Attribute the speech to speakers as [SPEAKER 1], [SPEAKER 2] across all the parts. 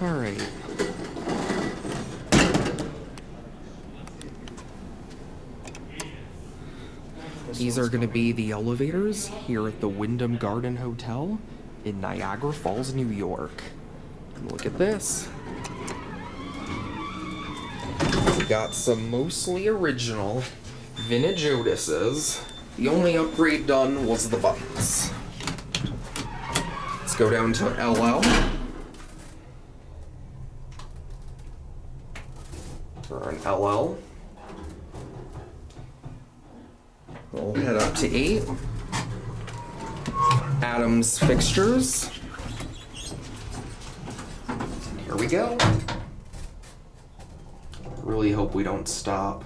[SPEAKER 1] Alright. These are going to be the elevators here at the Wyndham Garden Hotel in Niagara Falls, New York. And look at this. We got some mostly original vintage Otises. The only upgrade done was the buttons. Let's go down to LL. Or an LL. We'll head up to 8. Adams Fixtures. Here we go. Really hope we don't stop.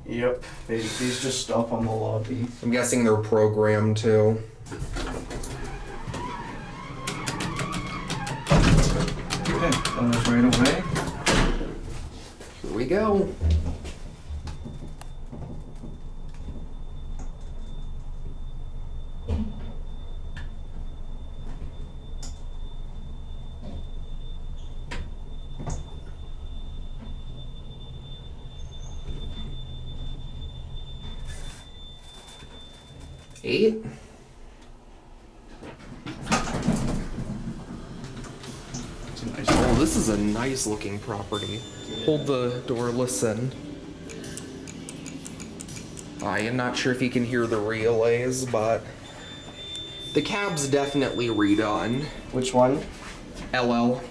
[SPEAKER 2] Yep, these just stop on the lobby.
[SPEAKER 1] I'm guessing they're programmed too.
[SPEAKER 2] Okay, those right away.
[SPEAKER 1] Here we go. Eight. Oh, this is a nice looking property. Hold the door, listen. I am not sure if you can hear the relays, but the cab's definitely redone.
[SPEAKER 2] Which one?
[SPEAKER 1] LL.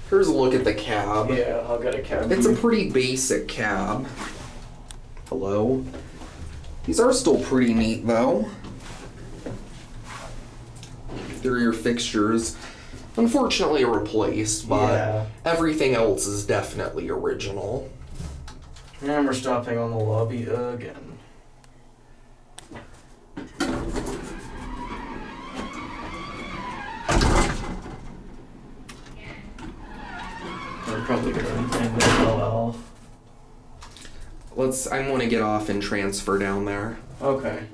[SPEAKER 1] Here's a look at the cab.
[SPEAKER 2] Yeah, I'll get a cab.
[SPEAKER 1] It's a pretty basic cab. Hello. These are still pretty neat though. Interior fixtures. Unfortunately replaced, but yeah, everything else is definitely original.
[SPEAKER 2] And we're stopping on the lobby again. We're probably gonna end at LL.
[SPEAKER 1] I want to get off and transfer down there.
[SPEAKER 2] Okay.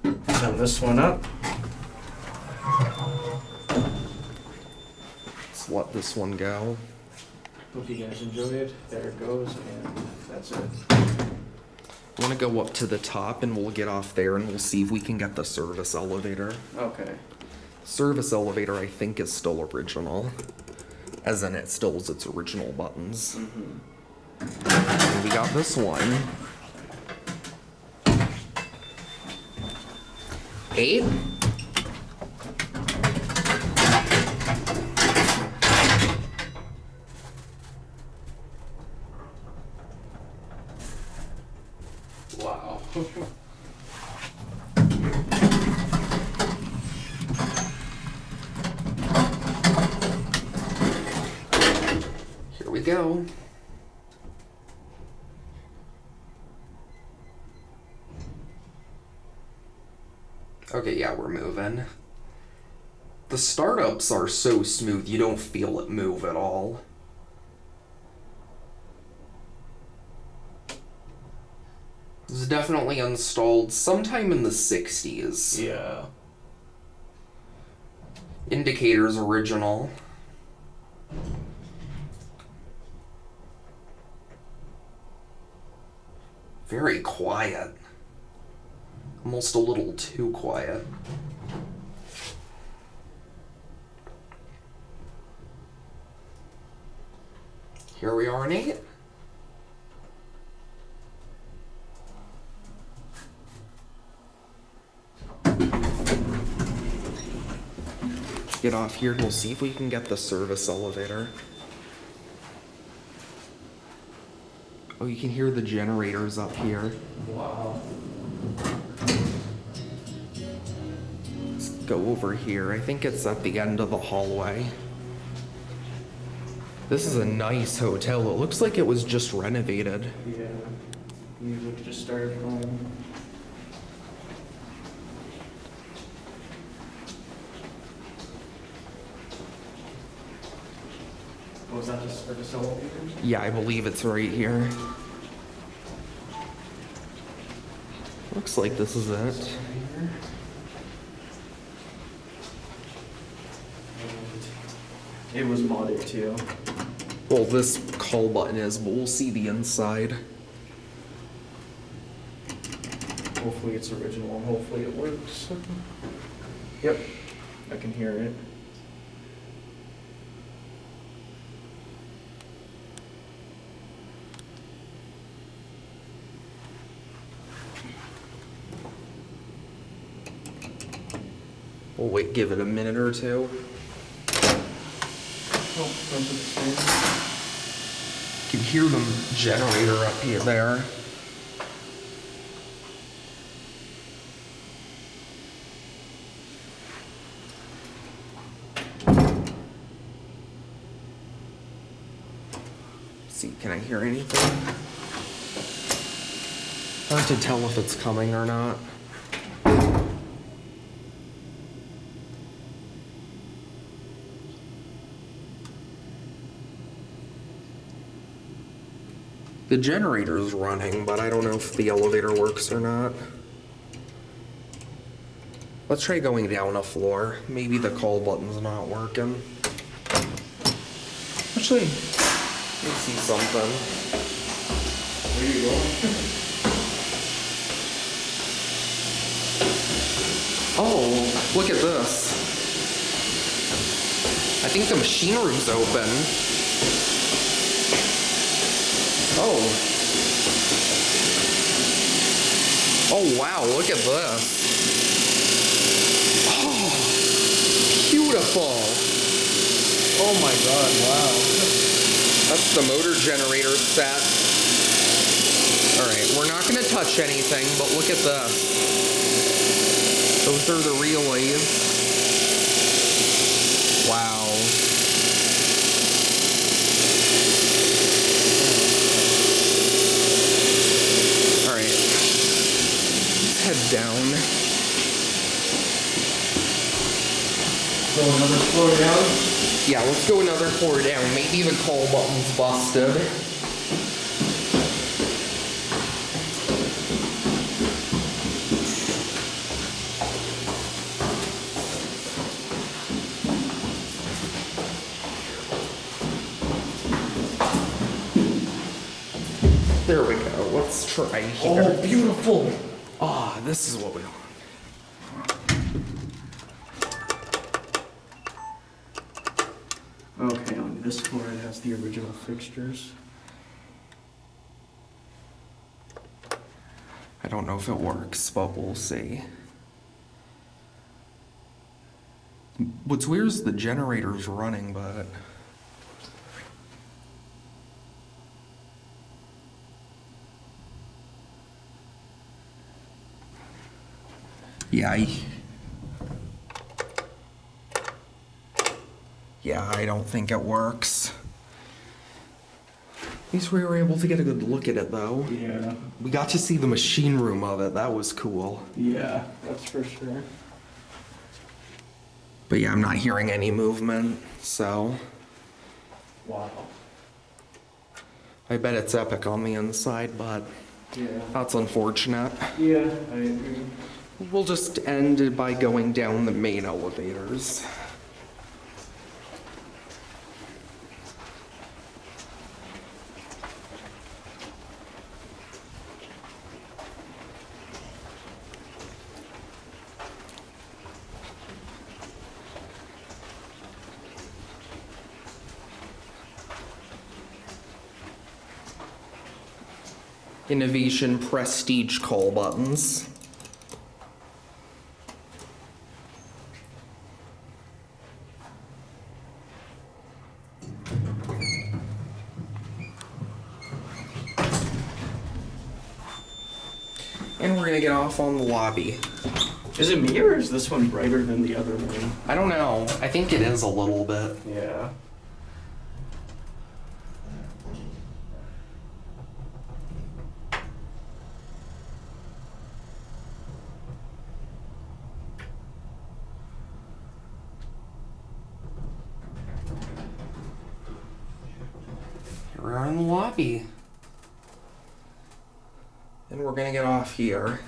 [SPEAKER 2] Turn this one up.
[SPEAKER 1] Let's let this one go.
[SPEAKER 2] Hope you guys enjoyed. There it goes, and that's it.
[SPEAKER 1] I want to go up to the top and we'll get off there and we'll see if we can get the service elevator.
[SPEAKER 2] Okay.
[SPEAKER 1] Service elevator, I think, is still original. As in, it still has its original buttons. Mm-hmm. And we got this one. 8.
[SPEAKER 2] Wow.
[SPEAKER 1] Here we go. Okay, yeah, we're moving. The startups are so smooth, you don't feel it move at all. This was definitely installed sometime in the 60s.
[SPEAKER 2] Yeah.
[SPEAKER 1] Indicators original. Very quiet. Almost a little too quiet. Here we are in 8. Get off here and we'll see if we can get the service elevator. Oh, you can hear the generators up here.
[SPEAKER 2] Wow.
[SPEAKER 1] Let's go over here. I think it's at the end of the hallway. This is a nice hotel. It looks like it was just renovated.
[SPEAKER 2] Yeah. Music just started going. Was that just for the elevator?
[SPEAKER 1] Yeah, I believe it's right here. Looks like this is it.
[SPEAKER 2] It was modded too.
[SPEAKER 1] Well, this call button is, but we'll see the inside.
[SPEAKER 2] Hopefully it's original and hopefully it works. Yep, I can hear it.
[SPEAKER 1] We'll wait, give it a minute or two.
[SPEAKER 2] Oh, don't put the stand.
[SPEAKER 1] You can hear the generator up here there. See, can I hear anything? Hard to tell if it's coming or not. The generator's running, but I don't know if the elevator works or not. Let's try going down a floor. Maybe the call button's not working. Actually, let me see something.
[SPEAKER 2] Where are you going?
[SPEAKER 1] Oh, look at this. I think the machine room's open. Oh. Oh wow, look at this. Oh, beautiful.
[SPEAKER 2] Oh my god, wow.
[SPEAKER 1] That's the motor generator set. Alright, we're not gonna touch anything, but look at this. Those are the relays. Wow. Head down.
[SPEAKER 2] So another floor down?
[SPEAKER 1] Yeah, let's go another floor down. Maybe the call button's busted. There we go. Let's try here.
[SPEAKER 2] Oh, beautiful.
[SPEAKER 1] Ah, this is what we want.
[SPEAKER 2] Okay, on this floor it has the original fixtures.
[SPEAKER 1] I don't know if it works, but we'll see. What's weird is the generator's running, but... Yeah, I don't think it works. At least we were able to get a good look at it, though.
[SPEAKER 2] Yeah.
[SPEAKER 1] We got to see the machine room of it. That was cool.
[SPEAKER 2] Yeah, that's for sure.
[SPEAKER 1] But yeah, I'm not hearing any movement, so...
[SPEAKER 2] Wow.
[SPEAKER 1] I bet it's epic on the inside, but
[SPEAKER 2] Yeah.
[SPEAKER 1] that's unfortunate.
[SPEAKER 2] Yeah, I agree.
[SPEAKER 1] We'll just end it by going down the main elevators. Innovation Prestige call buttons. And we're gonna get off on the lobby.
[SPEAKER 2] Is it me or is this one brighter than the other one?
[SPEAKER 1] I don't know. I think it is a little bit.
[SPEAKER 2] Yeah.
[SPEAKER 1] Here we are in the lobby. And we're we're gonna get off here.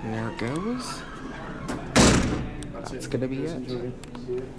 [SPEAKER 1] And there it goes. That's gonna be it.